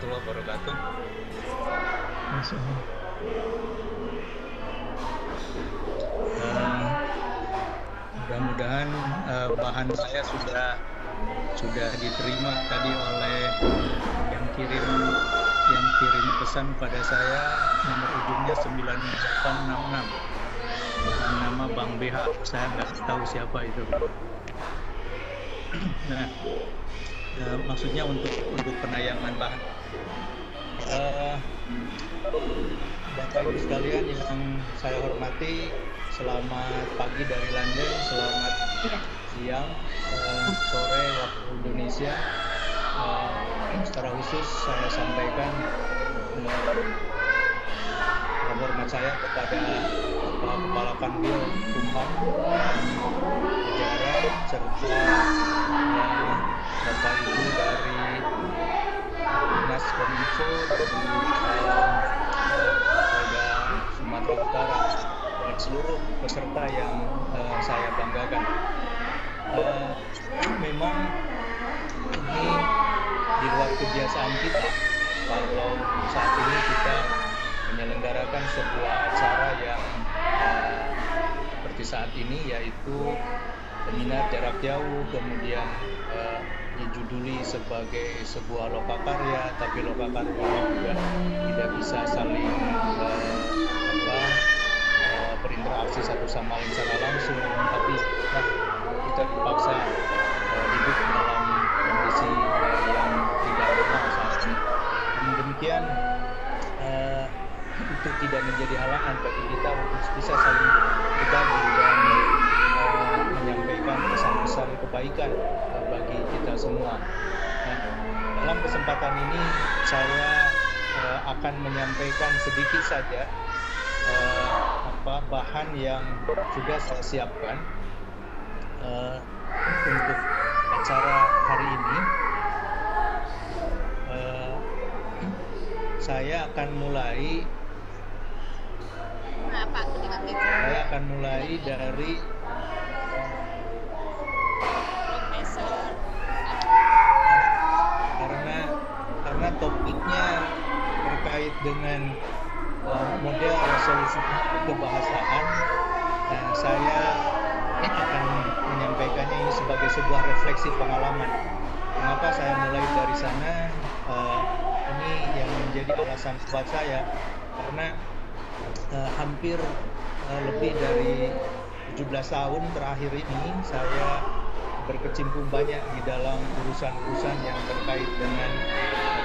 warahmatullahi wabarakatuh. Masya Allah. Eh, Mudah-mudahan bahan saya sudah diterima tadi oleh yang kirim pesan pada saya, nomor ujungnya 9866 dengan nama Bang BH. Saya nggak tahu siapa itu. Nah, maksudnya untuk penayangan bahan. Bapak Ibu sekalian yang saya hormati, selamat pagi dari London, selamat siang, sore waktu Indonesia. Secara khusus saya sampaikan hormat saya kepada Kepala Kanwil Kumham, jajaran, serta Bapak Ibu dari Dinas Kominfo Polda Sumatera Utara dan seluruh peserta yang saya banggakan. Memang ini di luar kebiasaan kita kalau saat ini kita menyelenggarakan sebuah acara yang seperti saat ini, yaitu seminar jarak jauh, kemudian dijuduli sebagai sebuah lokakarya, tapi lokakarya juga tidak bisa saling berinteraksi satu sama lain secara langsung, tapi kita dipaksa hidup dalam kondisi yang tidak normal saat ini. Namun demikian, itu tidak menjadi halangan bagi kita untuk bisa saling berbagi dan menyampaikan pesan-pesan kebaikan bagi kita semua. Nah, dalam kesempatan ini saya akan menyampaikan sedikit saja bahan yang sudah saya siapkan untuk acara hari ini. Saya akan mulai dari karena topiknya terkait dengan model resolusi kebahasaan. Saya akan menyampaikannya ini sebagai sebuah refleksi pengalaman. Mengapa saya mulai dari sana? Ini yang menjadi alasan kuat saya, karena hampir lebih dari 17 tahun terakhir ini saya berkecimpung banyak di dalam urusan-urusan yang terkait dengan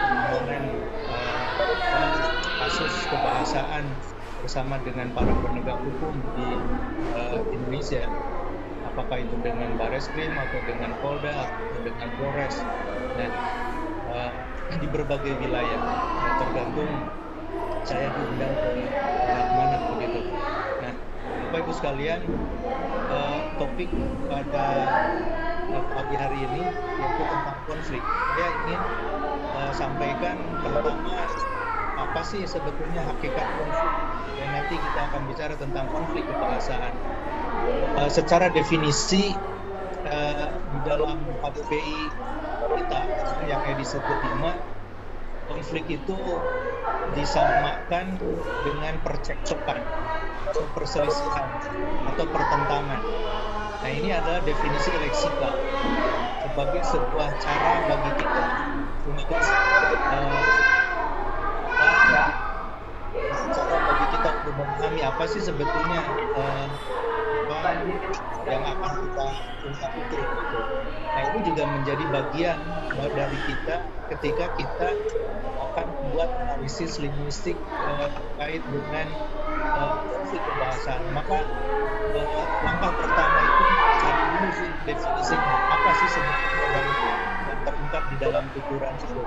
penanganan kasus kebahasaan bersama dengan para penegak hukum di Indonesia, apakah itu dengan Bareskrim atau dengan Polda atau dengan Polres. Nah, di berbagai wilayah, tergantung saya diundang ke pihak mana begitu. Nah, Bapak Ibu sekalian, topik pada pagi hari ini yaitu tentang konflik. Saya ingin sampaikan pertama, apa sih sebetulnya hakikat konflik, dan nanti kita akan bicara tentang konflik kebahasaan. Secara definisi di dalam KBBI kita yang edisi kelima, konflik itu disamakan dengan percekcokan atau perselisihan atau pertentangan. Nah, ini adalah definisi leksikal sebagai sebuah cara bagi kita untuk memahami apa sih sebetulnya yang akan kita ungkap itu. Nah, ini juga menjadi bagian dari kita ketika kita akan membuat analisis linguistik terkait dengan konflik kebahasaan. Maka langkah pertama itu cari dulu sih definisinya, apa sih sebetulnya yang terungkap di dalam tuturan itu.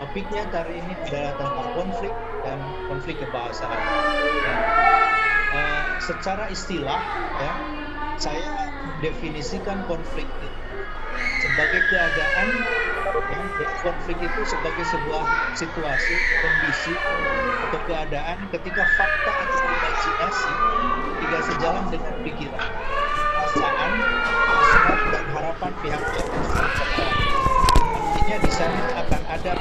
Topiknya hari ini adalah tentang konflik dan konflik kebahasaan. Secara istilah, ya, saya mendefinisikan konflik itu sebagai keadaan, ya, konflik itu sebagai sebuah situasi, kondisi, atau keadaan ketika fakta atau imajinasi tidak sejalan dengan pikiran, perasaan, hasrat, dan harapan pihak yang terserah. Artinya di sana akan ada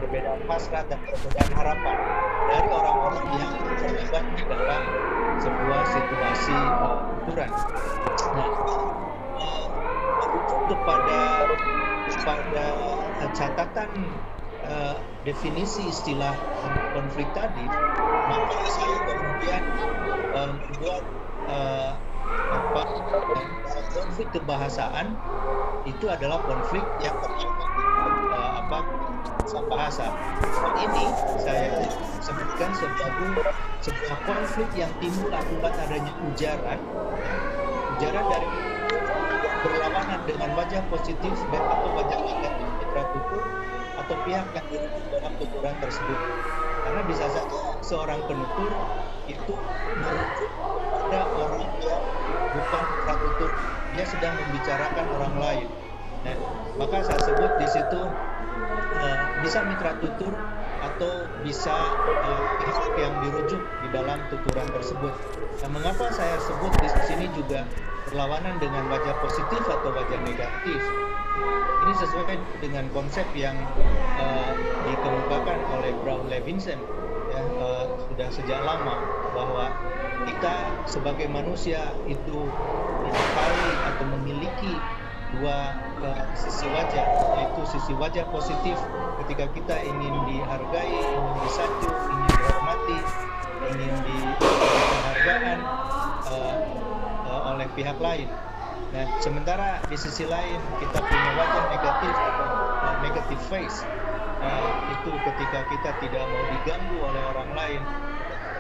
perbedaan hasrat dan perbedaan harapan dari orang-orang yang terlibat di dalam sebuah situasi tuturan. Nah, merujuk kepada catatan definisi istilah konflik tadi, maka saya kemudian membuat konflik kebahasaan itu adalah konflik yang terdapat bahasa. Hal ini saya sebutkan sebuah konflik yang timbul akibat adanya ujaran dari berlawanan dengan wajah positif dan atau wajah negatif mitra tutur atau pihak yang dirujuk dalam tuturan tersebut. Karena bisa saja seorang penutur itu merujuk pada orang yang bukan mitra tutur, dia sedang membicarakan orang lain. Nah, maka saya sebut di situ bisa mitra tutur atau bisa pihak yang dirujuk di dalam tuturan tersebut. Nah, mengapa saya sebut di sini juga berlawanan dengan wajah positif atau wajah negatif? Ini sesuai dengan konsep yang dikemukakan oleh Brown Levinson ya, sudah sejak lama, bahwa kita sebagai manusia itu dibekali atau memiliki dua sisi wajah, yaitu sisi wajah positif ketika kita ingin dihargai, ingin disanjung, ingin dihormati, ingin diberikan penghargaan oleh pihak lain. Nah, sementara di sisi lain kita punya wajah negatif atau negative face, itu ketika kita tidak mau diganggu oleh orang lain,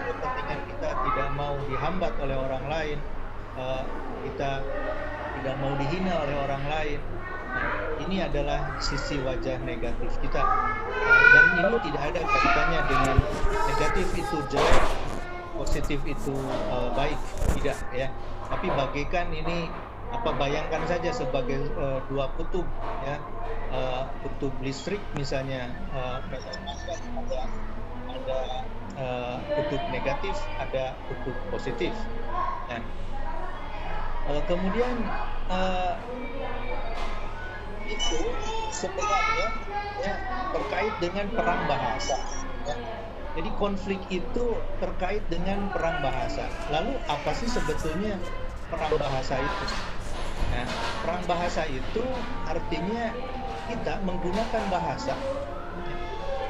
kepentingan kita tidak mau dihambat oleh orang lain, kita tidak mau dihina oleh orang lain. Nah, ini adalah sisi wajah negatif kita, dan ini tidak ada kaitannya dengan negatif itu jelek, positif itu baik, tidak ya. Tapi bagaikan ini bayangkan saja sebagai dua kutub ya, kutub listrik misalnya, ada kutub negatif, ada kutub positif. Nah, kemudian itu sebenarnya ya terkait dengan perang bahasa ya. Jadi konflik itu terkait dengan perang bahasa. Lalu apa sih sebetulnya perang bahasa itu? Nah, perang bahasa itu artinya kita menggunakan bahasa ya,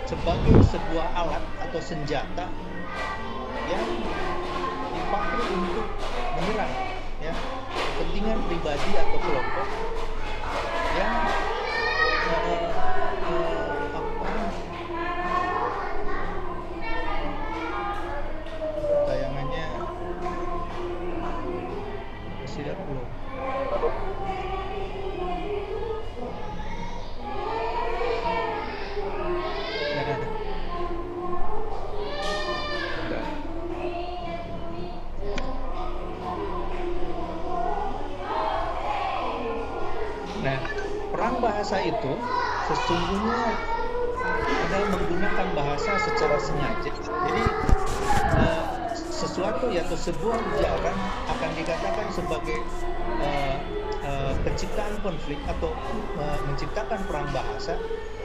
sebagai sebuah alat atau senjata yang dipakai untuk menyerang ya kepentingan pribadi atau kelompok yang tayangannya tidak belum. Nah, perang bahasa itu sesungguhnya adalah menggunakan bahasa secara sengaja. Jadi sesuatu atau sebuah ujaran akan dikatakan sebagai penciptaan konflik atau menciptakan perang bahasa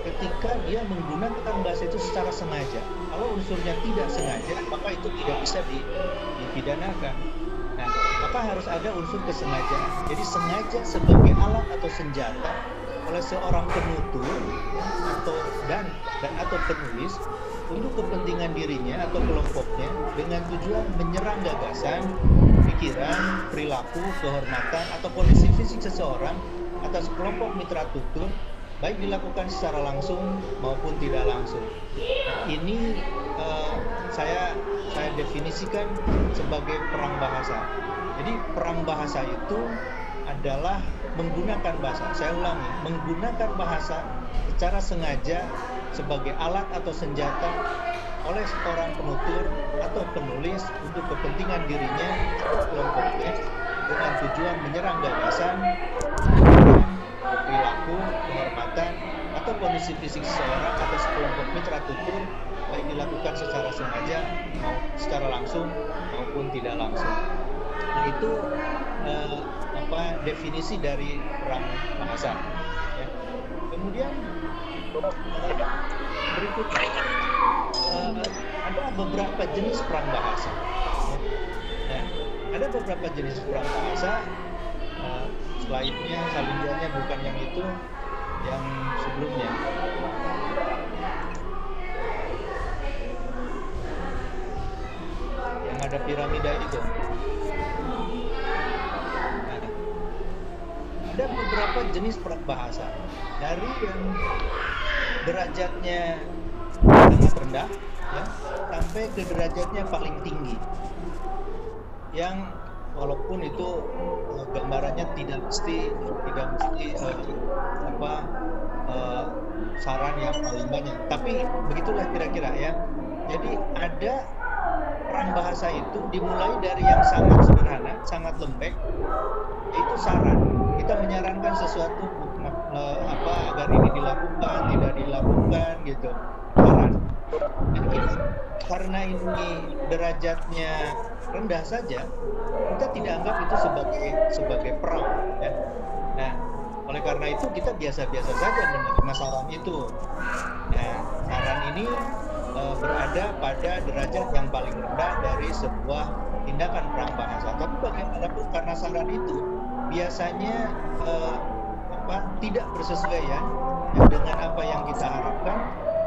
ketika dia menggunakan bahasa itu secara sengaja. Kalau unsurnya tidak sengaja, maka itu tidak bisa dipidanakan. Nah, maka harus ada unsur kesengajaan. Jadi sengaja sebagai alat atau senjata oleh seorang penutur atau penulis untuk kepentingan dirinya atau kelompoknya dengan tujuan menyerang gagasan, pikiran, perilaku, kehormatan atau kondisi fisik seseorang atas kelompok mitra tutur, baik dilakukan secara langsung maupun tidak langsung. Nah, ini saya definisikan sebagai perang bahasa. Jadi perang bahasa itu adalah menggunakan bahasa. Saya ulangi, menggunakan bahasa secara sengaja sebagai alat atau senjata oleh seorang penutur atau penulis untuk kepentingan dirinya atau kelompoknya dengan tujuan menyerang gagasan, perilaku, kehormatan, atau kondisi fisik seseorang atau sekelompok mitra tutur, baik dilakukan secara sengaja, secara langsung maupun tidak langsung. Nah, itu definisi dari perang bahasa. Ya. Kemudian Berikutnya ada beberapa jenis perang bahasa. Nah, ada beberapa jenis perang bahasa. Slide-nya, salindianya bukan yang itu, yang sebelumnya. Yang ada piramida itu. Nah, ada beberapa jenis perang bahasa. Dari yang derajatnya sangat rendah, ya, sampai ke derajatnya paling tinggi. Yang walaupun itu gambarannya tidak mesti saran yang paling banyak, tapi begitulah kira-kira ya. Jadi ada perang bahasa itu dimulai dari yang sangat sederhana, sangat lembek, yaitu saran. Kita menyarankan sesuatu agar ini dilakukan, tidak dilakukan gitu, saran. Dan kita, karena ini derajatnya rendah saja, kita tidak anggap itu sebagai perang, ya. Nah, oleh karena itu kita biasa-biasa saja menerima saran itu. Nah, saran ini berada pada derajat yang paling rendah dari sebuah tindakan perang bahasa. Tapi bagaimanapun karena saran itu biasanya tidak bersesuaian dengan apa yang kita harapkan,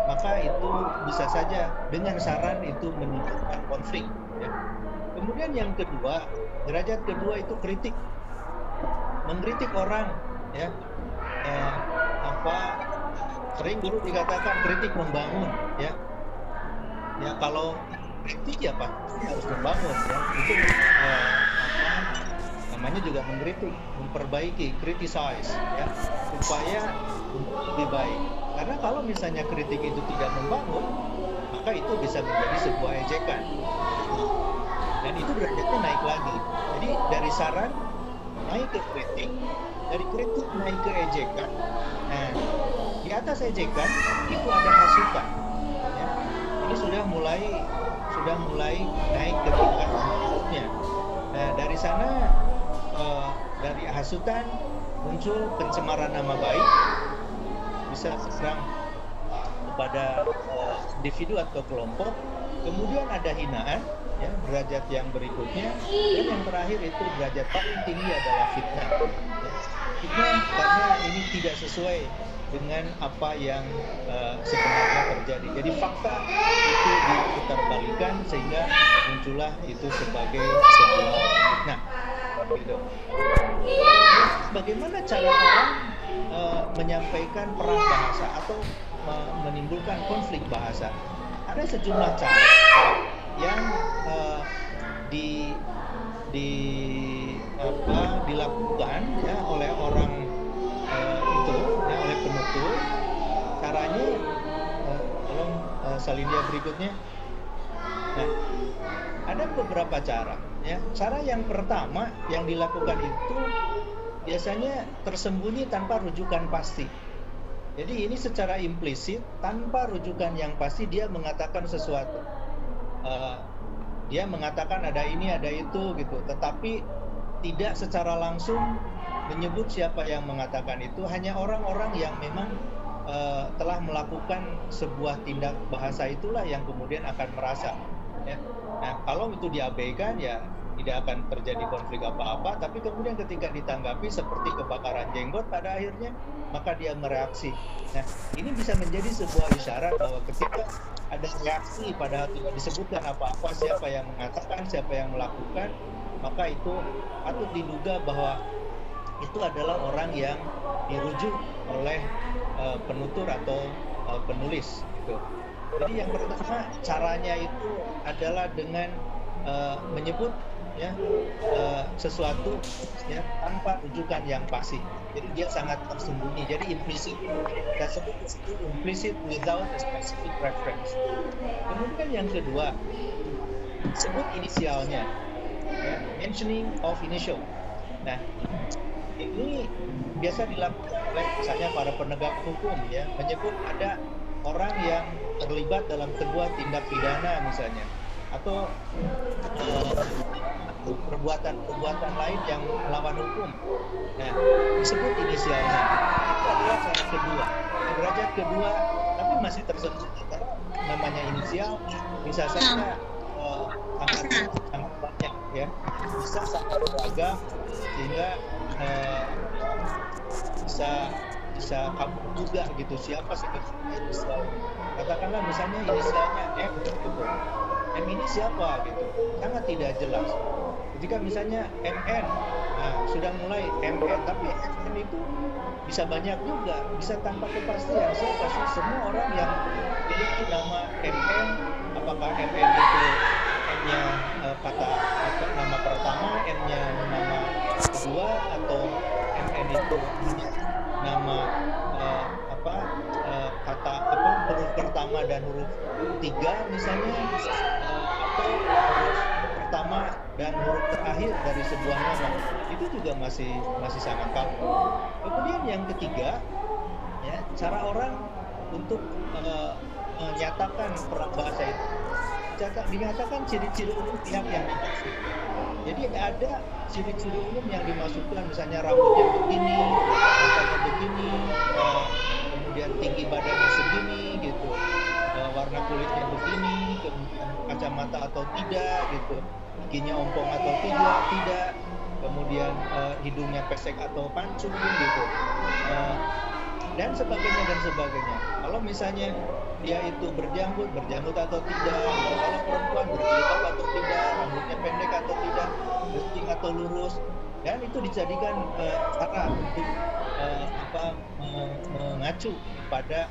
maka itu bisa saja dengan saran itu menimbulkan konflik, ya. Kemudian yang kedua, derajat kedua itu kritik, mengkritik orang, ya. Sering dulu dikatakan kritik membangun, ya. Ya kalau kritik ya pasti harus membangun, ya. Itu namanya juga mengkritik, memperbaiki, criticize, ya, supaya lebih baik. Karena kalau misalnya kritik itu tidak membangun, maka itu bisa menjadi sebuah ejekan. Dan itu derajatnya naik lagi. Jadi dari saran naik ke kritik, dari kritik naik ke ejekan. Nah, di atas ejekan itu ada hasutan. Ya. Ini sudah mulai naik ke tingkat berikutnya. Nah, dari sana dari hasutan muncul pencemaran nama baik, bisa serang kepada individu atau kelompok. Kemudian ada hinaan, ya, derajat yang berikutnya, dan yang terakhir itu derajat paling tinggi adalah fitnah. Ya. Fitnah karena ini tidak sesuai dengan apa yang sebenarnya terjadi. Jadi fakta itu diputarbalikan sehingga muncullah itu sebagai sebuah fitnah. Gitu. Bagaimana cara orang menyampaikan perang bahasa atau menimbulkan konflik bahasa? Ada sejumlah cara yang dilakukan, ya, oleh orang itu, ya, oleh penutur. Caranya, tolong salindia berikutnya. Nah, ada beberapa cara, ya. Cara yang pertama yang dilakukan itu biasanya tersembunyi tanpa rujukan pasti. Jadi ini secara implisit, tanpa rujukan yang pasti dia mengatakan sesuatu. Dia mengatakan ada ini, ada itu gitu, tetapi tidak secara langsung menyebut siapa yang mengatakan itu. Hanya orang-orang yang memang telah melakukan sebuah tindak bahasa itulah yang kemudian akan merasa, ya. Nah, kalau itu diabaikan, ya tidak akan terjadi konflik apa-apa, tapi kemudian ketika ditanggapi seperti kebakaran jenggot pada akhirnya, maka dia mereaksi. Nah, ini bisa menjadi sebuah isyarat bahwa ketika ada reaksi padahal tidak disebutkan apa-apa, siapa yang mengatakan, siapa yang melakukan, maka itu patut diduga bahwa itu adalah orang yang dirujuk oleh penutur atau penulis, gitu. Jadi yang pertama caranya itu adalah dengan menyebut, ya, sesuatu, ya, tanpa rujukan yang pasti. Jadi dia sangat tersembunyi. Jadi implicit, kita sebut implicit without a specific reference. Kemudian yang kedua, sebut inisialnya, ya, mentioning of initial. Nah, ini biasa dilakukan oleh misalnya para penegak hukum, ya, menyebut ada orang yang terlibat dalam sebuah tindak pidana misalnya, atau perbuatan lain yang melawan hukum. Nah, disebut inisialnya. Itu adalah cara kedua. derajat kedua tapi masih tersentuh antara namanya inisial bisa saja sangat banyak ya, bisa sangat beragam sehingga bisa kabur juga gitu siapa sebenarnya inisial. Katakanlah misalnya inisialnya M gitu. M ini siapa gitu, sangat tidak jelas. Ketika misalnya MN, nah sudah mulai MN, tapi MN itu bisa banyak juga, bisa tanpa kepastian siapa sih. Semua orang yang memiliki nama MN, apakah MN itu M-nya kata nama pertama, M-nya nama kedua, atau MN itu nama huruf pertama dan huruf tiga misalnya, atau huruf pertama dan huruf terakhir dari sebuah nama, itu juga masih sangat kabur. Kemudian yang ketiga, ya, cara orang untuk menyatakan perang bahasa itu dinyatakan ciri-ciri umum pihak yang dimaksud. Jadi ada ciri-ciri umum yang dimasukkan, misalnya rambutnya begini, matanya begini, kemudian tinggi badannya segini gitu, warna kulitnya begini, kemudian kacamata atau tidak gitu, giginya ompong atau tidak, kemudian hidungnya pesek atau pancung gitu, dan sebagainya. Kalau misalnya dia itu berjanggut atau tidak, kalau perempuan berjilbab atau tidak, rambutnya pendek atau tidak, keriting atau lurus, dan itu dijadikan cara untuk mengacu pada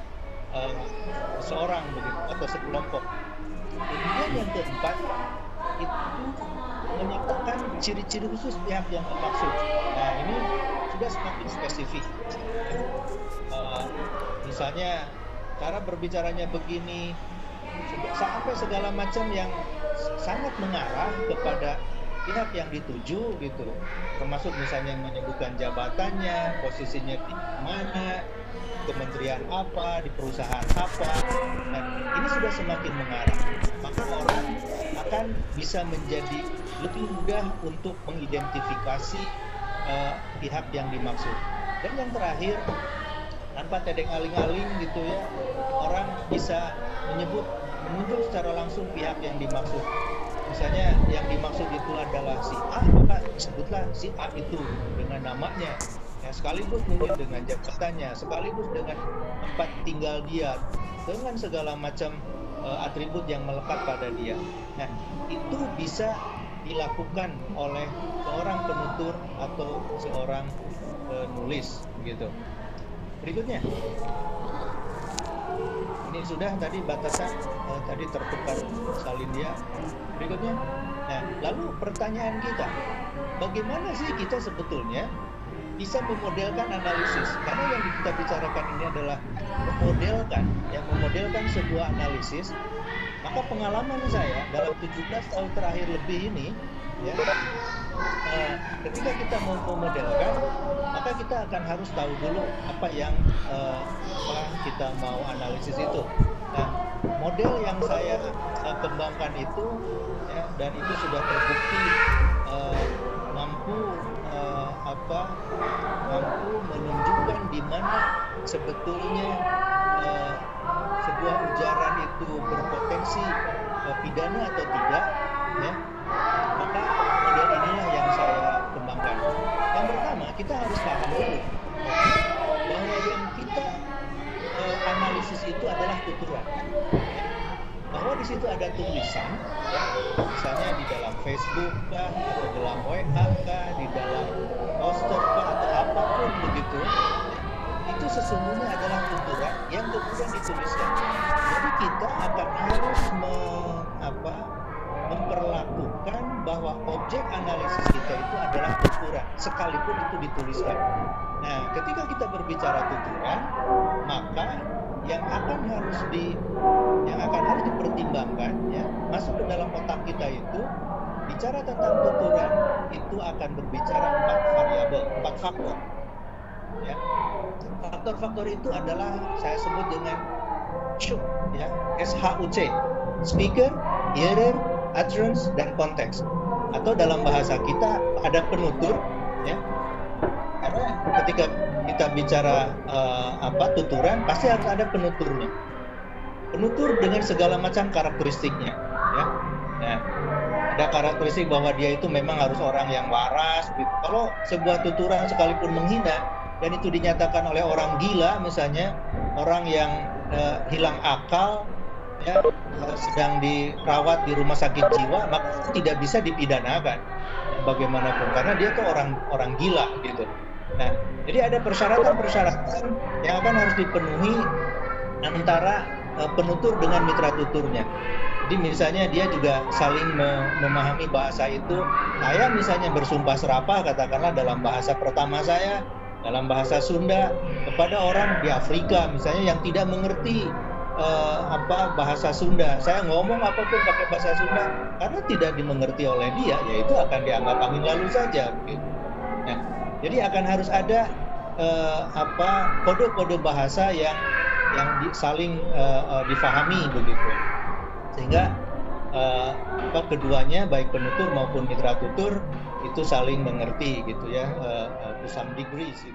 seseorang begitu atau sekelompok. Kemudian yang keempat itu menyatakan ciri-ciri khusus pihak yang dimaksud. Nah ini sudah semakin spesifik. Misalnya cara berbicaranya begini, sampai segala macam yang sangat mengarah kepada pihak yang dituju gitu, termasuk misalnya menyebutkan jabatannya, posisinya di mana, kementerian apa, di perusahaan apa. Nah, ini sudah semakin mengarah, maka orang akan bisa menjadi lebih mudah untuk mengidentifikasi pihak yang dimaksud. Dan yang terakhir, tanpa tedeng aling-aling gitu ya, orang bisa menunjuk secara langsung pihak yang dimaksud. Misalnya yang dimaksud itu adalah si A, maka sebutlah si A itu dengan namanya, ya, sekaligus mungkin dengan jabatannya, sekaligus dengan tempat tinggal dia, dengan segala macam atribut yang melekat pada dia. Nah, itu bisa dilakukan oleh seorang penutur atau seorang penulis begitu. Berikutnya, ini sudah tadi batasan tadi tertukar salin dia. Berikutnya, nah lalu pertanyaan kita, bagaimana sih kita sebetulnya bisa memodelkan analisis? Karena yang kita bicarakan ini adalah memodelkan sebuah analisis. Maka pengalaman saya dalam 17 tahun terakhir lebih ini, ya, ketika kita mau memodelkan, maka kita akan harus tahu dulu apa yang kita mau analisis itu. Nah, model yang saya kembangkan itu, ya, dan itu sudah terbukti mampu menunjukkan di mana sebetulnya sebuah ujaran itu berpotensi pidana atau tidak, ya. Maka model inilah yang saya kembangkan. Yang pertama, kita harus paham dulu bahwa yang kita analisis itu adalah tuturan, bahwa di situ ada tulisan, ya, misalnya di dalam Facebook kah, atau dalam WA kah, di dalam poster kah, atau apapun begitu, itu sesungguhnya adalah tuturan yang kemudian dituliskan. Jadi kita akan harus memperlakukan bahwa objek analisis kita itu adalah tuturan, sekalipun itu dituliskan. Nah, ketika kita berbicara tuturan, maka yang akan harus dipertimbangkan, ya, masuk ke dalam otak kita itu, bicara tentang tuturan itu akan berbicara 4 variabel, 4 faktor. Ya. Faktor-faktor itu adalah saya sebut dengan SHUC, ya, SHUC, speaker, hearer, utterance, dan konteks. Atau dalam bahasa kita ada penutur, ya. Karena ketika kita bicara tuturan, pasti harus ada penuturnya. Penutur dengan segala macam karakteristiknya, ya. Nah, ada karakteristik bahwa dia itu memang harus orang yang waras. Gitu. Kalau sebuah tuturan sekalipun menghina dan itu dinyatakan oleh orang gila, misalnya orang yang hilang akal, ya, sedang dirawat di rumah sakit jiwa, maka tidak bisa dipidanakan bagaimanapun karena dia tuh orang gila gitu. Nah, jadi ada persyaratan-persyaratan yang akan harus dipenuhi antara penutur dengan mitra tuturnya. Jadi misalnya dia juga saling memahami bahasa itu. Saya misalnya bersumpah serapah katakanlah dalam bahasa pertama saya, dalam bahasa Sunda kepada orang di Afrika misalnya yang tidak mengerti bahasa Sunda. Saya ngomong apapun pakai bahasa Sunda karena tidak dimengerti oleh dia, yaitu akan dianggap angin lalu saja. Gitu. Nah, jadi akan harus ada kode-kode bahasa yang saling difahami begitu, sehingga keduanya baik penutur maupun mitra tutur itu saling mengerti gitu ya, to some degree gitu.